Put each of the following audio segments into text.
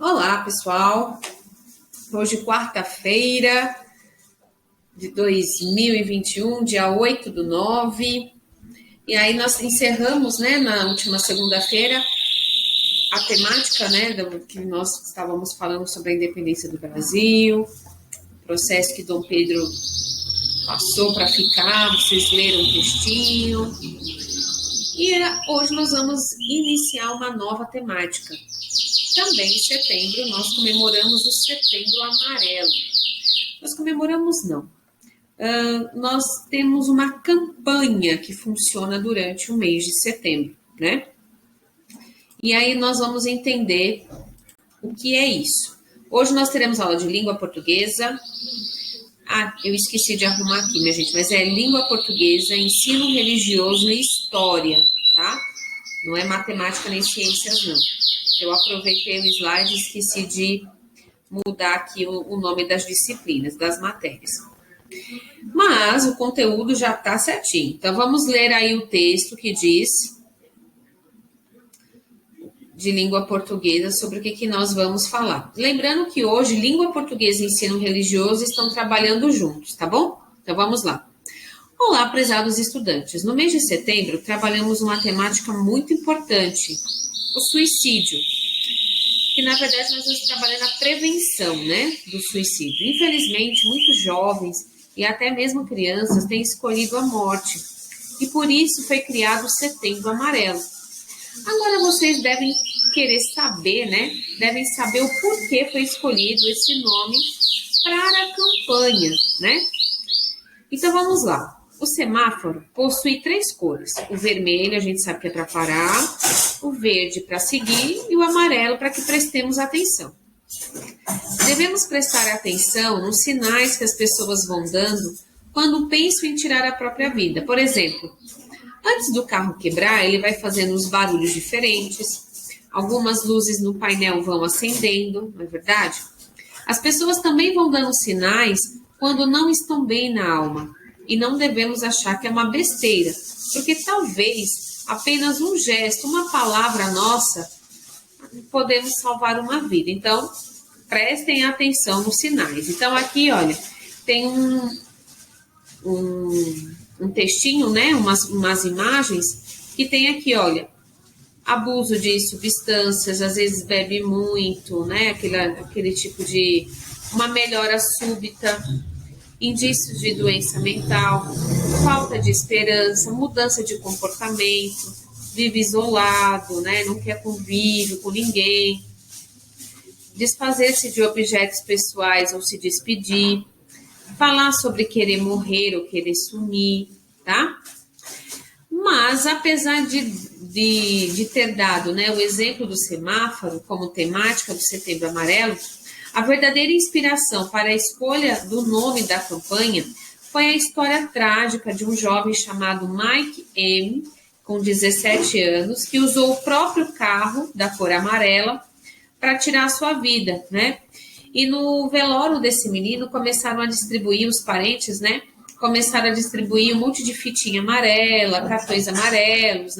Olá, pessoal. Hoje, quarta-feira de 2021, dia 8/9. E aí nós encerramos, na última segunda-feira, a temática, do que nós estávamos falando sobre a independência do Brasil, o processo que Dom Pedro passou para ficar, vocês leram o textinho. E hoje nós vamos iniciar uma nova temática. Também em setembro, nós comemoramos o Setembro Amarelo. Nós comemoramos, não. Nós temos uma campanha que funciona durante o mês de setembro, né? E aí nós vamos entender o que é isso. Hoje nós teremos aula de língua portuguesa. Eu esqueci de arrumar aqui, minha gente, mas é língua portuguesa, ensino religioso e história, tá? Não é matemática nem ciências, não. Eu aproveitei o slide e esqueci de mudar aqui o nome das disciplinas, das matérias. Mas o conteúdo já está certinho. Então, vamos ler aí o texto que diz de língua portuguesa sobre o que nós vamos falar. Lembrando que hoje, língua portuguesa e ensino religioso estão trabalhando juntos, tá bom? Então, vamos lá. Olá, prezados estudantes. No mês de setembro, trabalhamos uma temática muito importante, o suicídio, que na verdade nós estamos trabalhando a prevenção, do suicídio. Infelizmente, muitos jovens e até mesmo crianças têm escolhido a morte, e por isso foi criado o Setembro Amarelo. Agora vocês devem querer saber, devem saber o porquê foi escolhido esse nome para a campanha, Então vamos lá. O semáforo possui 3 cores. O vermelho, a gente sabe que é para parar, o verde para seguir e o amarelo para que prestemos atenção. Devemos prestar atenção nos sinais que as pessoas vão dando quando pensam em tirar a própria vida. Por exemplo, antes do carro quebrar, ele vai fazendo uns barulhos diferentes, algumas luzes no painel vão acendendo, não é verdade? As pessoas também vão dando sinais quando não estão bem na alma. E não devemos achar que é uma besteira, porque talvez apenas um gesto, uma palavra nossa, podemos salvar uma vida. Então, prestem atenção nos sinais. Então, aqui, olha, tem um textinho, umas imagens, que tem aqui, olha, abuso de substâncias, às vezes bebe muito, aquele tipo de uma melhora súbita, indícios de doença mental, falta de esperança, mudança de comportamento, vive isolado, não quer convívio com ninguém, desfazer-se de objetos pessoais ou se despedir, falar sobre querer morrer ou querer sumir, tá? Mas, apesar de ter dado o exemplo do semáforo como temática do Setembro Amarelo, a verdadeira inspiração para a escolha do nome da campanha foi a história trágica de um jovem chamado Mike M., com 17 anos, que usou o próprio carro da cor amarela para tirar a sua vida, E no velório desse menino começaram a distribuir, os parentes, começaram a distribuir um monte de fitinha amarela, cartões amarelos,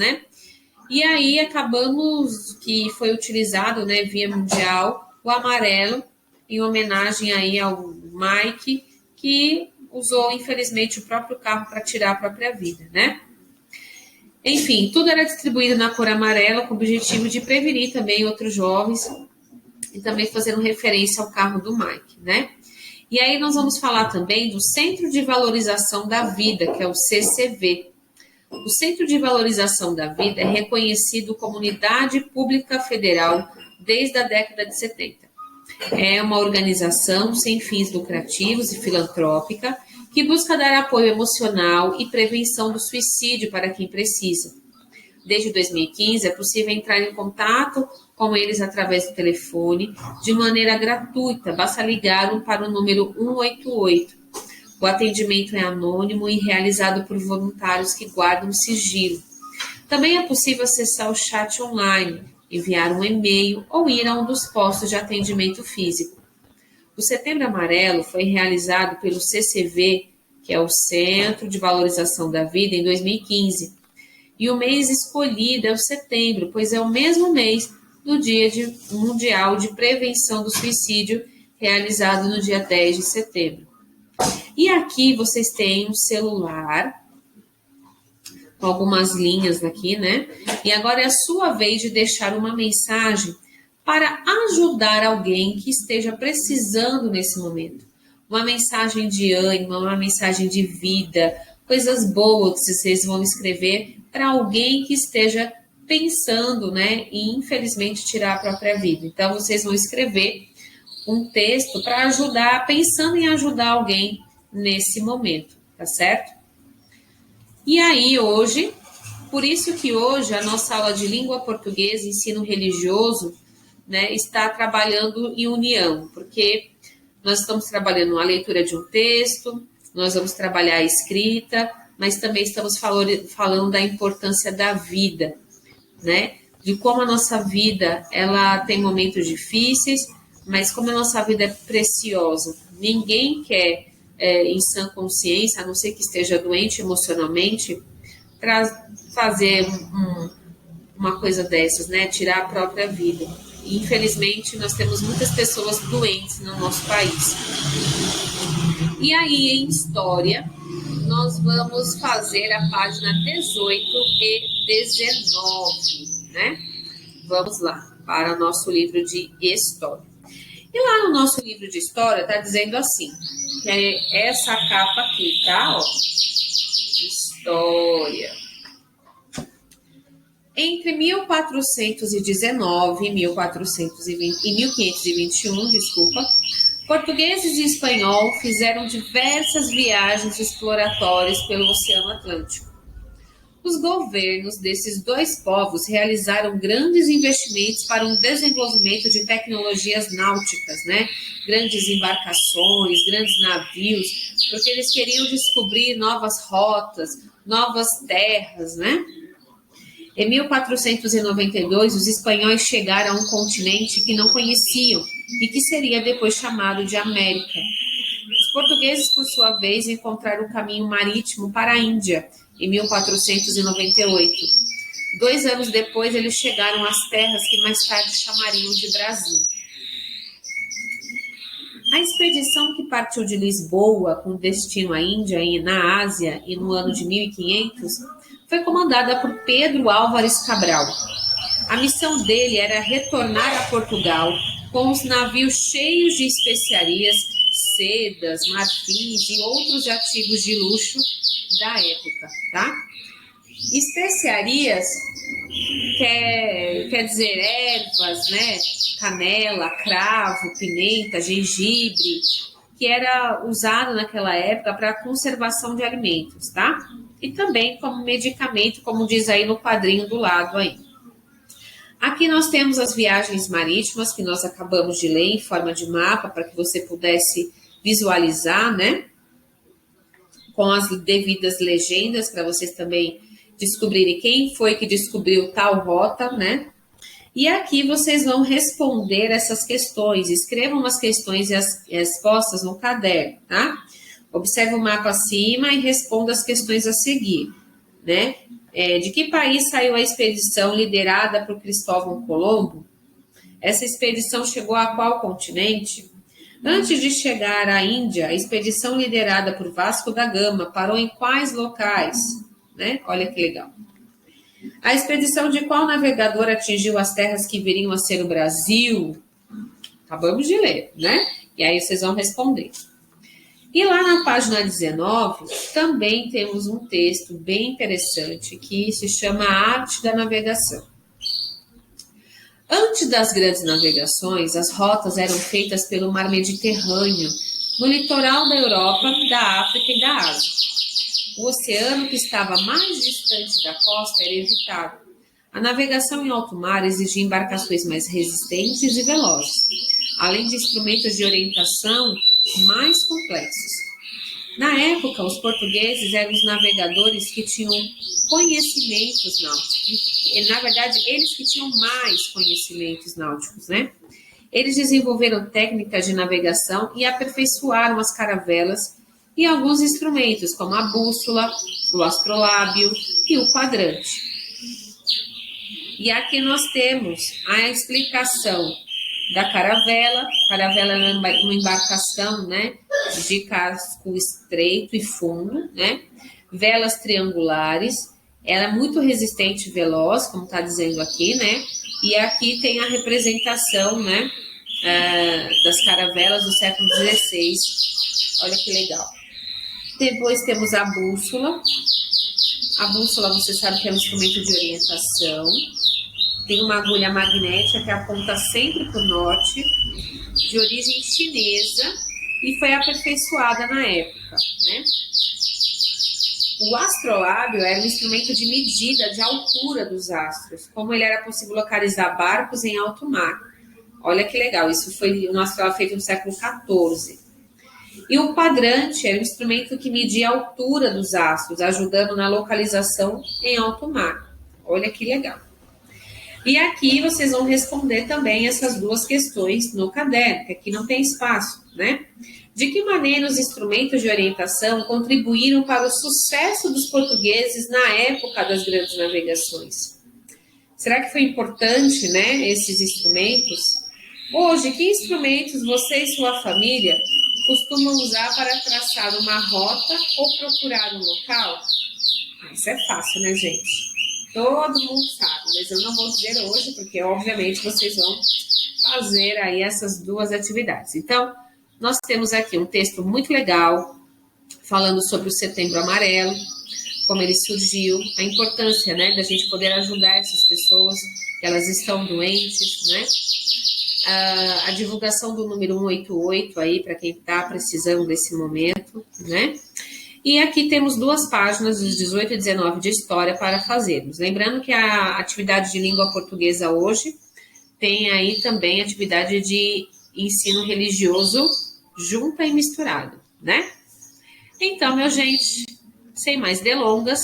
E aí acabamos que foi utilizado, via mundial, o amarelo, em homenagem aí ao Mike, que usou, infelizmente, o próprio carro para tirar a própria vida, Enfim, tudo era distribuído na cor amarela com o objetivo de prevenir também outros jovens e também fazendo referência ao carro do Mike, E aí nós vamos falar também do Centro de Valorização da Vida, que é o CCV. O Centro de Valorização da Vida é reconhecido como unidade pública federal desde a década de 70. É uma organização sem fins lucrativos e filantrópica que busca dar apoio emocional e prevenção do suicídio para quem precisa. Desde 2015, é possível entrar em contato com eles através do telefone de maneira gratuita, basta ligar para o número 188. O atendimento é anônimo e realizado por voluntários que guardam sigilo. Também é possível acessar o chat online, enviar um e-mail ou ir a um dos postos de atendimento físico. O Setembro Amarelo foi realizado pelo CCV, que é o Centro de Valorização da Vida, em 2015. E o mês escolhido é o setembro, pois é o mesmo mês do Dia Mundial de Prevenção do Suicídio, realizado no dia 10 de setembro. E aqui vocês têm um celular com algumas linhas aqui, né? E agora é a sua vez de deixar uma mensagem para ajudar alguém que esteja precisando nesse momento. Uma mensagem de ânimo, uma mensagem de vida, coisas boas que vocês vão escrever para alguém que esteja pensando, né, em infelizmente tirar a própria vida. Então vocês vão escrever um texto para ajudar, pensando em ajudar alguém nesse momento, tá certo? E aí hoje, por isso que hoje a nossa aula de língua portuguesa, ensino religioso, né, está trabalhando em união, porque nós estamos trabalhando a leitura de um texto, nós vamos trabalhar a escrita, mas também estamos falando da importância da vida, né? De como a nossa vida, ela tem momentos difíceis, mas como a nossa vida é preciosa. Ninguém quer, em sã consciência, a não ser que esteja doente emocionalmente, para fazer uma coisa dessas, né? Tirar a própria vida. E, infelizmente, nós temos muitas pessoas doentes no nosso país. E aí, em História, nós vamos fazer a página 18 e 19, né? Vamos lá, para o nosso livro de História. E lá no nosso livro de História, está dizendo assim, que é essa capa aqui, tá? Ó, História. Entre 1419 e 1521, portugueses e espanhol fizeram diversas viagens exploratórias pelo Oceano Atlântico. Os governos desses dois povos realizaram grandes investimentos para um desenvolvimento de tecnologias náuticas, né? Grandes embarcações, grandes navios, porque eles queriam descobrir novas rotas, novas terras, né? Em 1492, os espanhóis chegaram a um continente que não conheciam e que seria depois chamado de América. Os portugueses, por sua vez, encontraram o caminho marítimo para a Índia, em 1498. 2 anos depois, eles chegaram às terras que mais tarde chamariam de Brasil. A expedição que partiu de Lisboa com destino à Índia e na Ásia e no ano de 1500 foi comandada por Pedro Álvares Cabral. A missão dele era retornar a Portugal com os navios cheios de especiarias, sedas, marfins e outros artigos de luxo da época, tá? Especiarias quer dizer ervas, né? Canela, cravo, pimenta, gengibre, que era usado naquela época para conservação de alimentos, tá? E também como medicamento, como diz aí no quadrinho do lado aí. Aqui nós temos as viagens marítimas que nós acabamos de ler em forma de mapa para que você pudesse visualizar, né? Com as devidas legendas para vocês também descobrirem quem foi que descobriu tal rota, né? E aqui vocês vão responder essas questões. Escrevam as questões e as respostas no caderno, tá? Observe o mapa acima e responda as questões a seguir, né? De que país saiu a expedição liderada por Cristóvão Colombo? Essa expedição chegou a qual continente? Antes de chegar à Índia, a expedição liderada por Vasco da Gama parou em quais locais? Né? Olha que legal. A expedição de qual navegador atingiu as terras que viriam a ser o Brasil? Acabamos de ler, né? E aí vocês vão responder. E lá na página 19, também temos um texto bem interessante que se chama A Arte da Navegação. Antes das grandes navegações, as rotas eram feitas pelo mar Mediterrâneo, no litoral da Europa, da África e da Ásia. O oceano que estava mais distante da costa era evitado. A navegação em alto mar exigia embarcações mais resistentes e velozes, além de instrumentos de orientação mais complexos. Na época, os portugueses eram os navegadores que tinham conhecimentos náuticos. E, na verdade, eles que tinham mais conhecimentos náuticos, né? Eles desenvolveram técnicas de navegação e aperfeiçoaram as caravelas e alguns instrumentos, como a bússola, o astrolábio e o quadrante. E aqui nós temos a explicação da caravela. Caravela é uma embarcação, né, de casco estreito e fundo, né? Velas triangulares. Ela é muito resistente e veloz, como está dizendo aqui, né? E aqui tem a representação, né, das caravelas do século XVI. Olha que legal. Depois temos a bússola. A bússola, você sabe que é um instrumento de orientação. Tem uma agulha magnética que aponta sempre para o norte, de origem chinesa, e foi aperfeiçoada na época, né? O astrolábio era um instrumento de medida de altura dos astros, como ele era possível localizar barcos em alto mar. Olha que legal, isso foi um astrolábio feito no século XIV. E o quadrante era um instrumento que media a altura dos astros, ajudando na localização em alto mar. Olha que legal. E aqui vocês vão responder também essas duas questões no caderno, que aqui não tem espaço, né? De que maneira os instrumentos de orientação contribuíram para o sucesso dos portugueses na época das grandes navegações? Será que foi importante, né, esses instrumentos? Hoje, que instrumentos você e sua família costumam usar para traçar uma rota ou procurar um local? Isso é fácil, né, gente? Todo mundo sabe, mas eu não vou dizer hoje, porque obviamente vocês vão fazer aí essas duas atividades. Então, nós temos aqui um texto muito legal, falando sobre o Setembro Amarelo, como ele surgiu, a importância, né, da gente poder ajudar essas pessoas, que elas estão doentes, né? A divulgação do número 188 aí, para quem está precisando desse momento, né? E aqui temos duas páginas, dos 18 e 19 de história para fazermos. Lembrando que a atividade de língua portuguesa hoje tem aí também atividade de ensino religioso junta e misturado, né? Então, meu gente, sem mais delongas,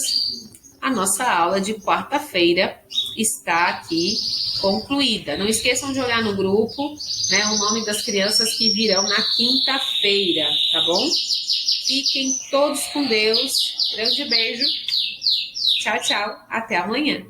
a nossa aula de quarta-feira está aqui concluída. Não esqueçam de olhar no grupo, né, o nome das crianças que virão na quinta-feira, tá bom? Fiquem todos com Deus. Grande beijo. Tchau, tchau. Até amanhã.